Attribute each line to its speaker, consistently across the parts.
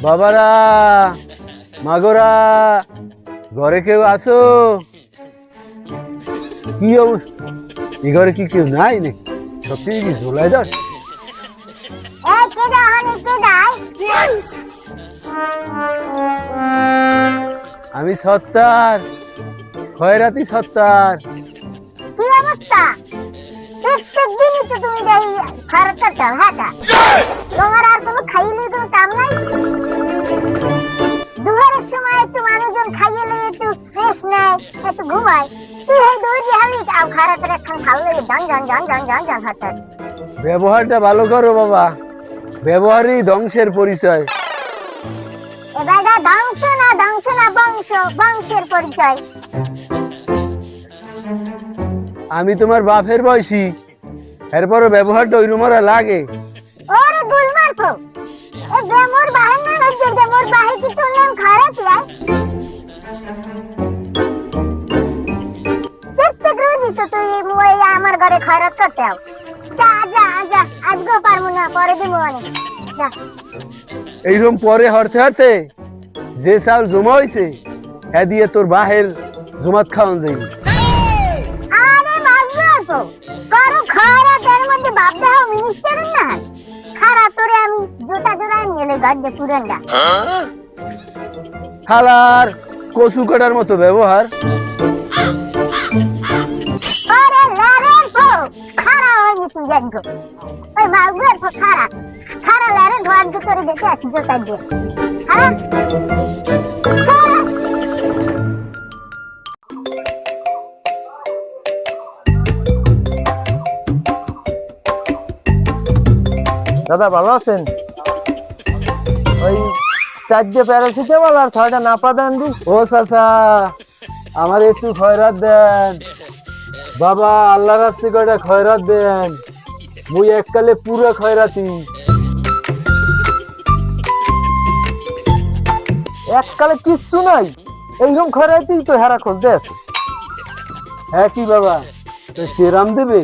Speaker 1: বাবারা মাগোরা ঘরে কেউ আসো? কি অবস্থা? এই ঘরে কি কেউ নাই নাকি? সত্যি কি ঝোলাই দাস? আমি সত্তার, খয়রাতি সত্তার।
Speaker 2: কি অবস্থা? প্রত্যেকদিনই তো তুমি যাই খরচ করতে হাঁটা। তোমার আর কোনো খাইলে কোনো কাম নাই? দুপুরের সময় একটু মানুষজন খাইয়ে লই একটু ফ্রেশ নেয়, একটু ঘুমায়। তুই এই দৌড়ি হালি আর খরচের একখান খাওয়া লই জন জন জন জন জন জন হাঁটা।
Speaker 1: ব্যবহারটা ভালো করো বাবা, ব্যবহারই ধ্বংসের পরিচয়।
Speaker 2: এবার ধ্বংস না বংশ, বংশের পরিচয়।
Speaker 1: আমি তোমার বাপের বয়সী, এরপরও ব্যবহারটা ওই রুমারা লাগে।
Speaker 2: ওরে গুলমার কো, এ বেমোর বাহির না হচ্ছে, বেমোর বাহির কি তোর নাম খারাপ লাই? প্রত্যেক রোজই তো তুই আমার ঘরে খয়রাত করতে আও। যা যা যা, আজকেও পারবো না, পরে দিব অনেক। যা।
Speaker 1: এইরকম পরে হরতে হরতে যে চাউল জমা হয়েছে হ্যাঁ দিয়ে তোর বাহের জমাত খাওয়ান যাইবে।
Speaker 2: আরে বাবুর কো, করো খয়রাত, এর মধ্যে বাপ দাও মিনিস্টারের না খারাপ। তোরে আমি জোটা জোড়ায় নিয়ে গাড়ি পুরেন্ডা।
Speaker 1: খালার কচু কাটার মতো ব্যবহার।
Speaker 2: আরে লারের কো, খারাপ হয়নি তুই জানগো। ওই বাবুর কো খারাপ, খারাপ লারের ঘর ভিতরে যেতে আছি জোটা দিয়ে। খারাপ
Speaker 3: দাদা ভালো আছেন? ওই 4টে প্যারাসিটামল আর 6টা নাপা দেন দি।
Speaker 1: ও চাচা, আমার একটু খয়রাত দেন বাবা, আল্লাহ রাস্তে কয়টা খয়রাত দেন। মুই এককালে পুরো খয়রাতি।
Speaker 3: এককালে কিচ্ছু নাই, এইরকম খরাইতেই তো হেরা খোঁজ দে আছে।
Speaker 1: হ্যাঁ কি বাবা, তো কেরাম দেবে?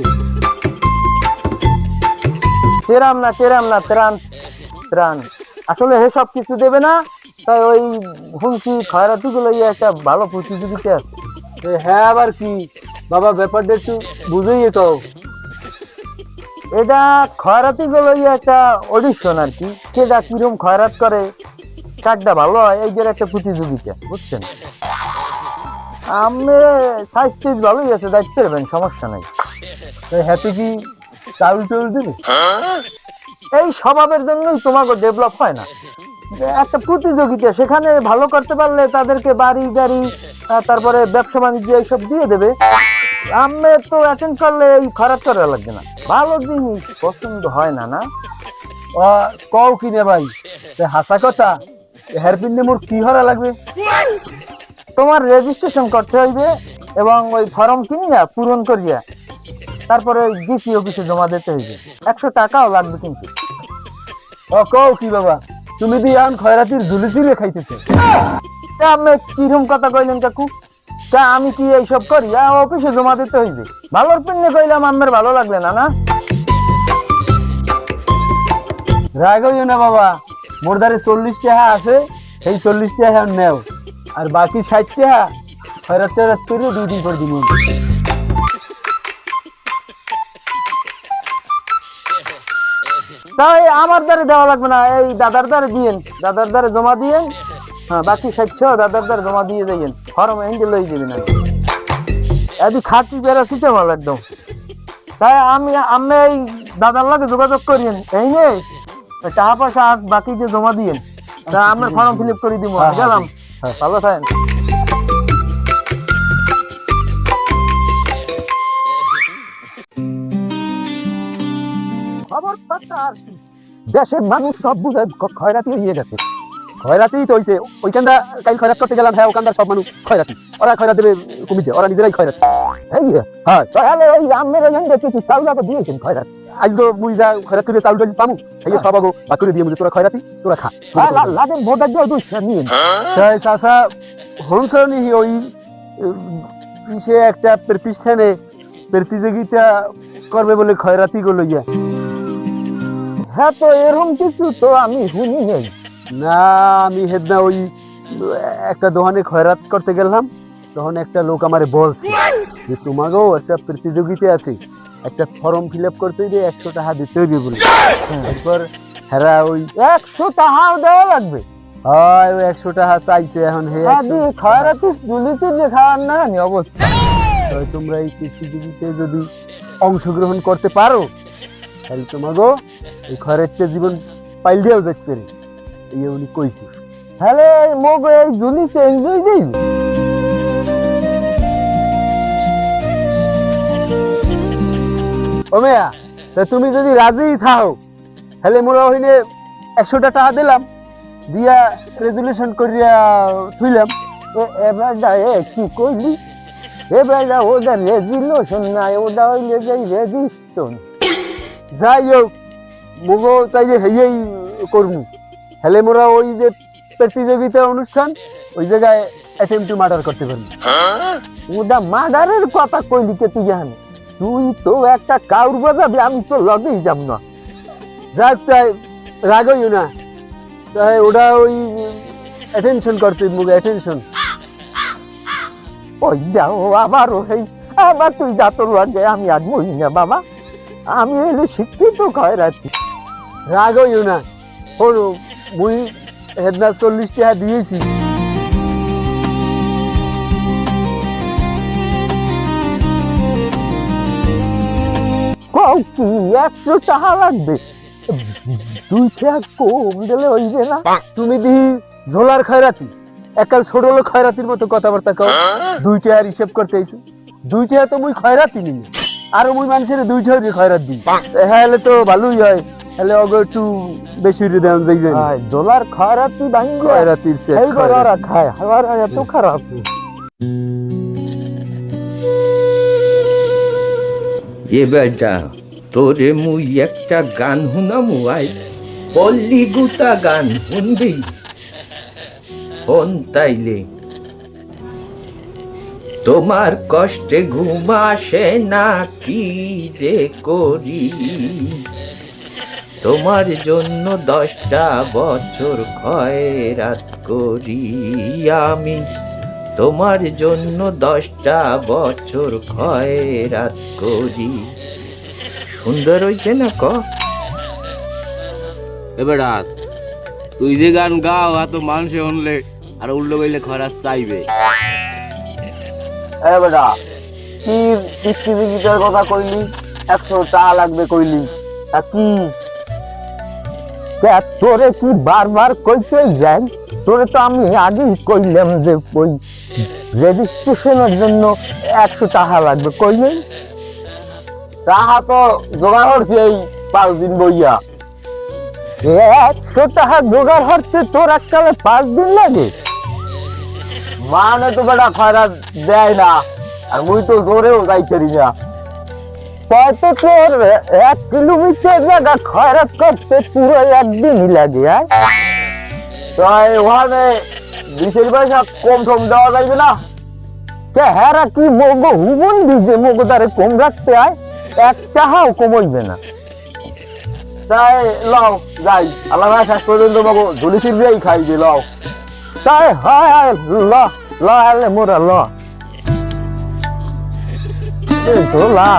Speaker 3: তেরাম না ত্রাণ ত্রাণ, আসলে হে সব কিছু দেবে না। তাই ওই শুনছি খয়রাতি গুলো একটা ভালো প্রতিযোগিতা আছে।
Speaker 1: হ্যাঁ আবার কি বাবা, ব্যাপারটা একটু বুঝেই কও।
Speaker 3: এটা খয়রাতি গুলো একটা অডিশন আর কি, কেডা কিরম খয়রাত করে, কাকটা ভালো হয়, এই যে একটা প্রতিযোগিতা, বুঝছেন? আমি সাইজ টেজ ভালোই আছে, দায়িত্ব পারবেন, সমস্যা নাই।
Speaker 1: হাতে কি চাউল টাউল দেবে?
Speaker 3: এই স্বভাবের জন্যই তোমাকে ডেভেলপ হয় না। একটা প্রতিযোগিতা, সেখানে ভালো করতে পারলে তাদেরকে বাড়ি গাড়ি তারপরে ব্যবসা বাণিজ্য এইসব দিয়ে দেবে। আমি তো অ্যাটেন্ড করলে এই খারাপ করা লাগবে না, ভালো জিনিস পছন্দ হয় না। না
Speaker 1: কও কিনে ভাই, হাসা কথা। হেয়ারপিন মোর কি হরা লাগবে?
Speaker 3: তোমার রেজিস্ট্রেশন করতে হইবে এবং ওই ফর্ম কিনিয়া পূরণ করিয়া তারপরে ওই ডিসি অফিসে জমা দিতে হইবে। 100 টাকাও লাগবে কিন্তু।
Speaker 1: কও কি বাবা, তুমি দি এখন খয়রাতির ঝুলিছিলে খাইতেছে?
Speaker 3: আমি কিরম কথা কইলেন কাকু? আমি কি এইসব করি? অফিসে জমা দিতে হইবে। ভালোর পিন্নে কইলাম, আমার ভালো লাগলে না। না
Speaker 1: রাগ হইও না বাবা, মোর ধারে 40 টাকা আছে, সেই 40 টাকা নেও, আর বাকি 60 টাকা খয়রাত টয়রাত করে 2 দিন পর দিন।
Speaker 3: তাই আমার দ্বারে দেওয়া লাগবে না, এই দাদার দ্বারে দিয়েন, দাদার দ্বারে জমা দিয়েন। হ্যাঁ, বাকি 60 দাদার দ্বারে জমা দিয়ে যাইয়েন, ফর্ম এনে লই যাবেন। এদি খাঁটি প্যারাসিটামল একদম। তাই আমি এই দাদার লাগে যোগাযোগ করিয়েন, এই নে টাকা পয়সা বাকি দিয়ে জমা দিয়েন। তা আমার ফর্ম ফিল আপ করে দিব। গেলাম, ভালো থাকেন।
Speaker 1: দেশের মানুষ সব বুঝে খয়রাতি হয়ে গেছে। খয়রাতি তো হইছে, ওইখানটা কাল খয়রাত করতে গেলাম, হ্যাঁ ওখানটা সব মানুষ খয়রাতি। ওরা খয়রাত দেবে কমিতে, ওরা নিজেরাই খয়রাতি। হ্যাঁ তাহলে ওই আমের ওইখানে কিছু চাউল আবার দিয়েছেন খয়রাত। আজগো মুই যা খয়রাত করে চাউল টাউল পামু, এই সব আগো বাক করে দিয়ে মুঝে তোরা খয়রাতি, তোরা খা। লাগে ভোটার দিয়ে দুই নিয়ে তাই চাচা হনসনি ওই সে একটা প্রতিষ্ঠানে প্রতিযোগিতা করবে বলে খয়রাতি গুলো ইয়া।
Speaker 3: হ্যাঁ, তো এরকম কিছু তো আমি শুনি নেই।
Speaker 1: না আমি হেদনা ওই একটা দোকানে খয়রাত করতে গেলাম, তখন একটা লোক আমারে বলছে যে তোমাকেও একটা প্রতিযোগিতা আছে, একটা ফর্ম ফিল আপ করতে হইবে, 100 টাকা দিতে হইবে বলে। এরপর হেরা ওই
Speaker 3: 100 টাকাও দেওয়া লাগবে?
Speaker 1: হয় ওই 100 টাকা চাইছে। এখন হে
Speaker 3: আদি খয়রাতির জুলিসের যে খাওয়ার না নি অবস্থা।
Speaker 1: তোমরা এই প্রতিযোগিতায় যদি অংশগ্রহণ করতে পারো তাহলে তোমাকেও এই খয়রাতে জীবন পাইল দিয়েও যেতে পারে, এই উনি কইছে।
Speaker 3: তাহলে মগ এই জুলিসে এনজয় যাইব।
Speaker 1: ও মেয়া, তা তুমি যদি রাজি থাও তাহলে মোরা ওইনে 100 টাকা দিলাম, দিয়া রেজুলেশন করিয়া থুইলাম।
Speaker 3: এবার কি কইলি? এবার ওটা রেজুলেশন নাই, ওটা হইলে যাই রেজিস্ট্রেশন।
Speaker 1: যাই হোক মোগো চাইলে হেয়েই করমু। হেলে মোরা ওই যে প্রতিযোগিতা অনুষ্ঠান ওই জায়গায় অ্যাটেম্প টু মার্ডার করতে পারবো।
Speaker 3: ওটা মার্ডারের কথা কইলি কে তুই জানি? তুই তো একটা কাউর বাজাবি, আমি তো লগেই যাব না।
Speaker 1: যাক তাই রাগ হইও না, তাই ওটা ওই অ্যাটেনশন করতে মুগে অ্যাটেনশন।
Speaker 3: ওই যাও আবারও হেই, আবার তুই যা তোর লাগে, আমি আর মরি না বাবা, আমি এলে শিক্ষিত খয়রাতি।
Speaker 1: রাগ হইও না, হলো মুই হেদনা 40 টাকা দিয়েছি।
Speaker 3: কও কি 100 টাকা লাগবে? 2 টাকা কম দিলে হইবে না?
Speaker 1: তুমি দিহি ঝোলার খয়রাতি, একাল ছোট লোক খয়রাতির মতো কথাবার্তা কও। 2 টাকার হিসেব করতে আইছো, 2 টাকা তো মুই খয়রাতি নিই, আর মুই মানুষের 2 টাকা খয়রাত দিই। হ্যাঁ হলে তো ভালোই হয়, হলে অগো একটু বেশি দেন যাইবে।
Speaker 3: জোলার খয়রাতি ভাঙ্গি
Speaker 1: খয়রাতির সে
Speaker 3: এই গলারা খায়, আমার এত খারাপ।
Speaker 4: এ বেটা, তোরে মুই একটা গান শুনামু আই, পল্লী গুতা গান শুনবি? হন তাইলে। তোমার কষ্টে ঘুম আসে না, কি যে করি, তোমার জন্য 10টা বছর খয়রাত করি আমি, তোমার জন্য 10টা বছর খয়রাত করি। সুন্দর হইছে না ক?
Speaker 5: এবার তুই যে গান গাও এত মানুষে শুনলে আর উল্টো গইলে খরাস চাইবে।
Speaker 3: এ বেটা, কি প্রতিযোগিতার কথা কইলি? 100 টাকা লাগবে কইলি, তা কি তোরে কি বারবার কইতে যাই? তোরে তো আমি আগেই কইলাম যে ওই রেজিস্ট্রেশনের জন্য 100 টাকা লাগবে, কইলেন টাকা তো জোগাড় করছি এই 5 দিন বইয়া। 100 টাকা জোগাড় করতে তোর এককালে 5 দিন লাগে? মানে তো বেটা খয়রাত দেয় না, আর মুই তো জোরেও যাইতেরি না। কত তোর 1 কিলোমিটার জায়গা খয়রাত করতে পুরো একদিনই লাগে। তাই ওখানে 20 পয়সা কম টম দেওয়া যাইবে না? হেরা কি মগো হুবন দিছে মগো তারে কম রাখতে হয়? 1 টাকাও কমইবে না। তাই লও যাই, আল্লাহ শেষ পর্যন্ত মগো ঝুলি ফিরবেই খাইবে, লও। তাই হয় ল ল আলে মোরা ল ঝোলা।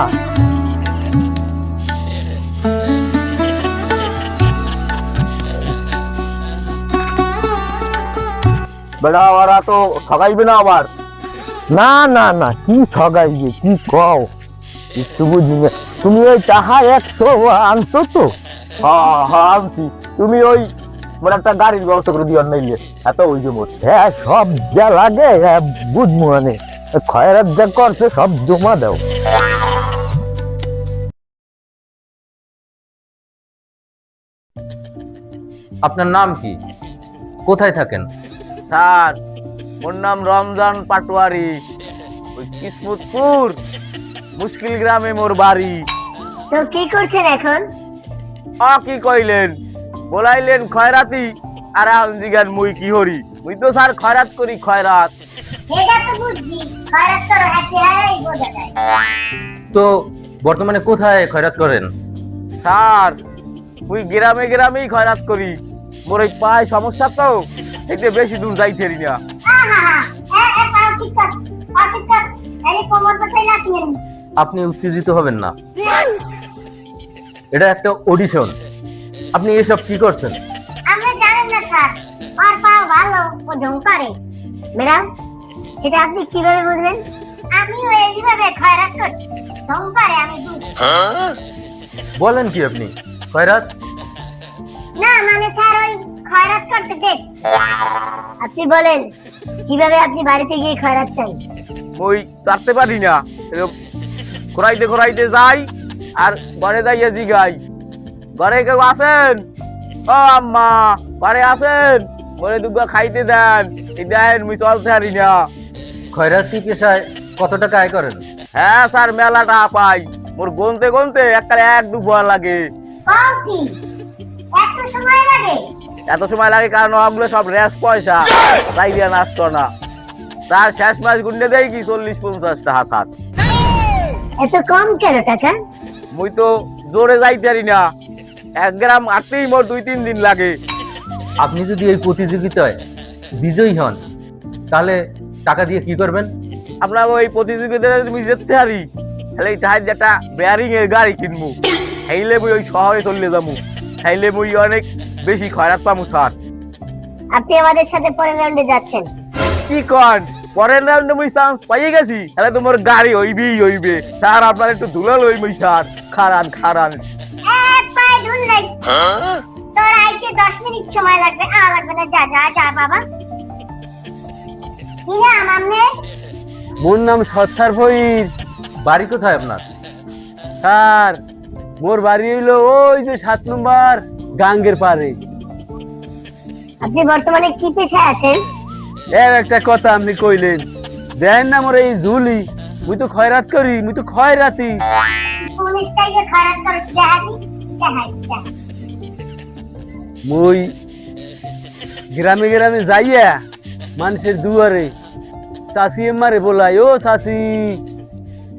Speaker 3: বেড়া ওরা তো ঠগাইবে না আবার? না না না, কি ঠগাইবে, কি কও একটু বুঝি না। তুমি ওই টাকা 100 আনছো তো? হ্যাঁ আনছি। তুমি ওই মানে একটা গাড়ির ব্যবস্থা করে দিও নাইলে, এত ওই যে হ্যাঁ সব যা লাগে হ্যাঁ বুঝবো, মানে খয়রাত যা করছে সব জমা দাও।
Speaker 6: আপনার নাম কি? কোথায় থাকেন?
Speaker 5: স্যার মোর নাম রমজান পাটোয়ারি, ওই কিসমতপুর মুশকিল গ্রামে মোর বাড়ি।
Speaker 2: তো কি করছেন এখন?
Speaker 5: কি কইলেন, বলাইলেন খয়রাতি, আর এখন জিগান মুই কি হরি? মুই তো স্যার খয়রাত করি, খয়রাত।
Speaker 2: এটা তো বুঝছি, খয়রাত করো চেহারাই বোঝা যায়।
Speaker 6: তো বর্তমানে কোথায় খয়রাত করেন?
Speaker 5: স্যার মুই গ্রামে গ্রামেই খয়রাত করি, মোর এই পায়ে সমস্যা তো এতে বেশি দূর যাইতে পারি না।
Speaker 2: আহা এ পাও ঠিক কর পাও ঠিক কর এই কোমর পাশে লাগিয়ে নি
Speaker 6: আপনি উত্তেজিত হবেন না, এটা একটা অডিশন। আপনি এসব কি করছেন?
Speaker 2: আপনি জানেন না স্যার আর পাও ভালো ও ঢং করে ম্যাডাম, সেটা আপনি কিভাবে বুঝলেন? আমিও এইভাবে খয়রাত করছি ঢং করে আমি বুঝি।
Speaker 6: বলেন কি আপনি? খয়রাত?
Speaker 2: না মানে স্যার ওই খয়রাত করতে দেখছি। আপনি বলেন কিভাবে আপনি বাড়িতে গিয়ে খয়রাত চান?
Speaker 5: ওই কাটতে পারি না, ঘোরাইতে ঘোরাইতে যাই আর ঘরে যাইয়া জিগাই, ঘরে কেউ আছেন? ও আম্মা ঘরে আছেন? ঘরে দুগা খাইতে দেন, এই দেন মুই চলতে পারি না।
Speaker 6: খয়রাতি পেশায় কত টাকা আয় করেন?
Speaker 5: হ্যাঁ স্যার মেলা টাকা পাই, মোর গুনতে গুনতে একটা 1-2 লাগে।
Speaker 2: কম কি এত সময় লাগে?
Speaker 5: এত সময় লাগে কারণ ওগুলো সব রেস পয়সা, তাই দিয়ে নাচতো না। তার শেষ মাস গুনতে দেয় কি 40-50 টাকা স্যার।
Speaker 2: এত কম কেন টাকা?
Speaker 5: মুই তো জোরে যাইতে পারি না, 1 গ্রাম আটতেই মোর 2-3 দিন লাগে।
Speaker 6: আপনি যদি এই প্রতিযোগিতায় বিজয়ী হন তাহলে টাকা দিয়ে কি করবেন?
Speaker 5: আপনার ওই প্রতিযোগিতায় তুমি যেতে পারি তাহলে তাই যেটা বেয়ারিং এর গাড়ি কিনবো, খাইলে মুই ওই শহরে চলে যাবো, খাইলে মুই অনেক বেশি খয়রাত পাবো স্যার।
Speaker 2: আপনি আমাদের সাথে পরের রাউন্ডে যাচ্ছেন।
Speaker 5: কি কন পরের রাউন্ডে মুই চান্স পাইয়ে গেছি, তাহলে তোমার গাড়ি হইবে স্যার। আপনার একটু দুলাল হই মুই স্যার, খারান খারান।
Speaker 2: এক পায়ে দুল নাই, তোর আইতে 10 মিনিট সময় লাগবে। লাগবে না, যা যা যা বাবা। কি নাম আপনার?
Speaker 1: মোর নাম সত্তার ফকির।
Speaker 6: বাড়ি কোথায় আপনার?
Speaker 1: স্যার মোর বাড়ি হইলো ওই যে 7 নম্বর গাঙ্গের পারে।
Speaker 2: আপনি বর্তমানে কি পেশায় আছেন?
Speaker 1: একটা কথা আপনি কইলেন, দেন না মোর এই ঝুলি, মুই তো খয়রাত করি, মুই তো খয়রাতি।
Speaker 2: কোন স্টাইলে খারাপ করে দেখাবি? দেখাই দেখাই।
Speaker 1: মুই গ্রামে গ্রামে যাইয়া মানুষের দুয়ারে চাষি এমারে বলাই, ও চাষি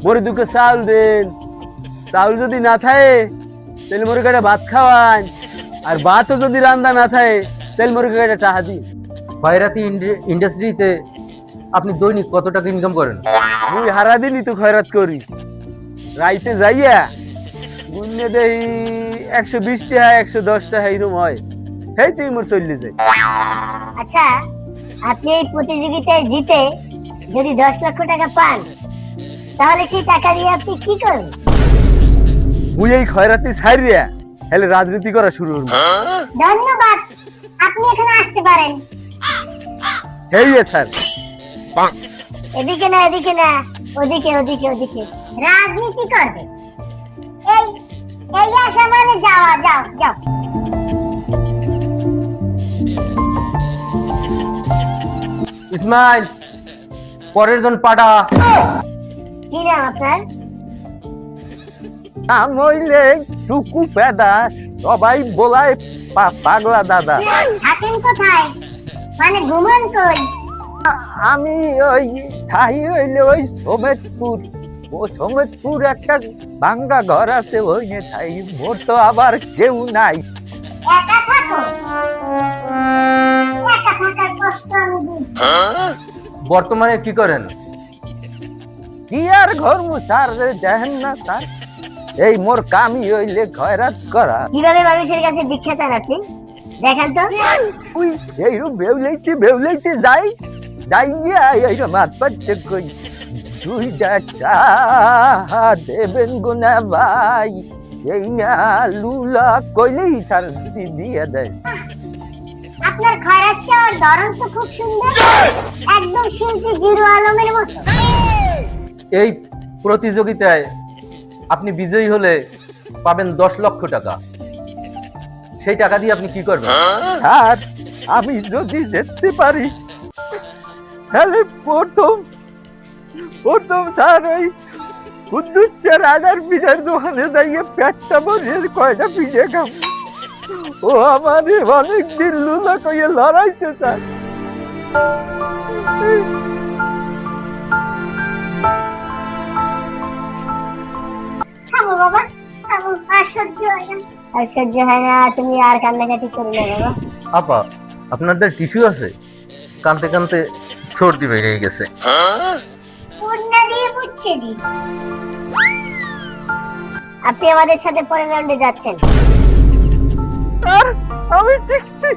Speaker 1: মোরে দুকে চাউল দেন। চাউল যদি না থাকে তাহলে মোরে একটা ভাত খাওয়ান, আর ভাতও যদি রান্না না থাকে তাহলে মোরে একটা টাকা দিন।
Speaker 6: খয়রাতি ইন্ডাস্ট্রিতে আপনি দৈনিক কত টাকা ইনকাম করেন?
Speaker 1: মুই হারা দিনই তো খয়রাত করি, রাইতে যাইয়া গুনে দেই 120 টাকা 110 টাকা এরকম হয়, হেই তুই মোর চললে যায়।
Speaker 2: আচ্ছা, আপনি এই প্রতিযোগিতায় জিতে যদি 10 লক্ষ টাকা পান তাহলে সেই টাকা দিয়ে আপনি কি করবেন?
Speaker 1: মুই এই খয়রাতি ছাইরিয়া হেলে রাজনীতি করা শুরু করব।
Speaker 2: ধন্যবাদ, আপনি এখানে আসতে পারেন।
Speaker 1: হেই স্যার,
Speaker 2: এদিকে না এদিকে না, ওদিকে ওদিকে ওদিকে। রাজনীতি করবে এই এই আশা মানে যাওয়া, যাও যাও।
Speaker 6: ইসমাইল, পরের জন পাঠা।
Speaker 2: কি নাম আপনার?
Speaker 1: আমইলে টুকু পেদাস, সবাই বলায় পাগলা দাদা।
Speaker 2: থাকেন কোথায়, মানে ঘুমান কই?
Speaker 1: আমি ওই ঠাই হইলে ওই সোমেতপুর, ও সোমেতপুর একটা ভাঙ্গা ঘর আছে, ওই নে ঠাই। মোর তো আবার কেউ নাই।
Speaker 2: একা থাকো? একা থাকার কষ্ট আমি বুঝি।
Speaker 6: বর্তমানে কি করেন?
Speaker 1: কি আর ঘর মুসার দেখেন না স্যার, এই মোর কামই হইলে খয়রাত করা।
Speaker 2: কিভাবে মানুষের কাছে ভিক্ষা চান আপনি দেখেন তো?
Speaker 1: উই এইরকম বেউলাইতে যাই যাইয়া এইরকম হাত পাচ্ছে কই, 2 টাকা দেবেন গোনা ভাই, এই না লুলা কইলেই স্যার দিয়ে দেয়।
Speaker 2: আপনার খয়রাত চাওয়ার ধরন তো খুব সুন্দর, একদম শিল্পী জিরো আলমের মতো।
Speaker 6: এই প্রতিযোগিতায় আপনি বিজয়ী হলে পাবেন 10 লক্ষ টাকা। সেই টাকা দিয়ে আপনি কি করবেন?
Speaker 1: স্যার আমি যদি যেতে পারি তাহলে প্রথম স্যার ওই কুদ্দুস স্যার আডার পিঠার দোকানে যাইয়ে পেটটা ভরে কয়টা পিঠে খাম। ও আমার অনেক দিন লুলা কইয়ে লড়াইছে স্যার।
Speaker 2: থামো বাবা, থামো, আর সহ্য হয় না, আর সহ্য হয় না। তুমি আর কান্নাকাটি করো না বাবা।
Speaker 6: আপা আপনাদের টিস্যু আছে? কানতে কানতে সর্দি বেরিয়ে গেছে।
Speaker 2: পূর্ণা দিয়ে পুচ্ছে দি। আপনি আমাদের সাথে পরের রাউন্ডে যাচ্ছেন।
Speaker 3: আমি ঠিকছি